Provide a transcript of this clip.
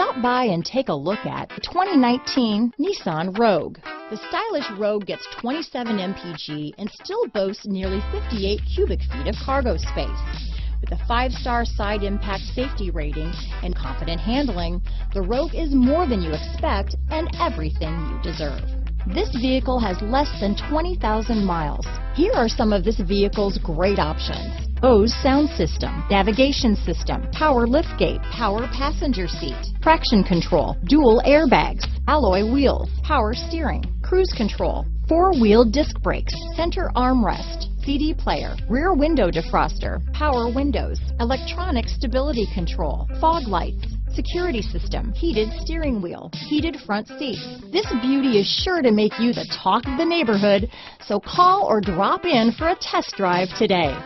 Stop by and take a look at the 2019 Nissan Rogue. The stylish Rogue gets 27 mpg and still boasts nearly 58 cubic feet of cargo space. With a 5-star side impact safety rating and confident handling, the Rogue is more than you expect and everything you deserve. This vehicle has less than 20,000 miles. Here are some of this vehicle's great options: Bose sound system, navigation system, power liftgate, power passenger seat, traction control, dual airbags, alloy wheels, power steering, cruise control, 4-wheel disc brakes, center armrest, CD player, rear window defroster, power windows, electronic stability control, fog lights, security system, heated steering wheel, heated front seats. This beauty is sure to make you the talk of the neighborhood, so call or drop in for a test drive today.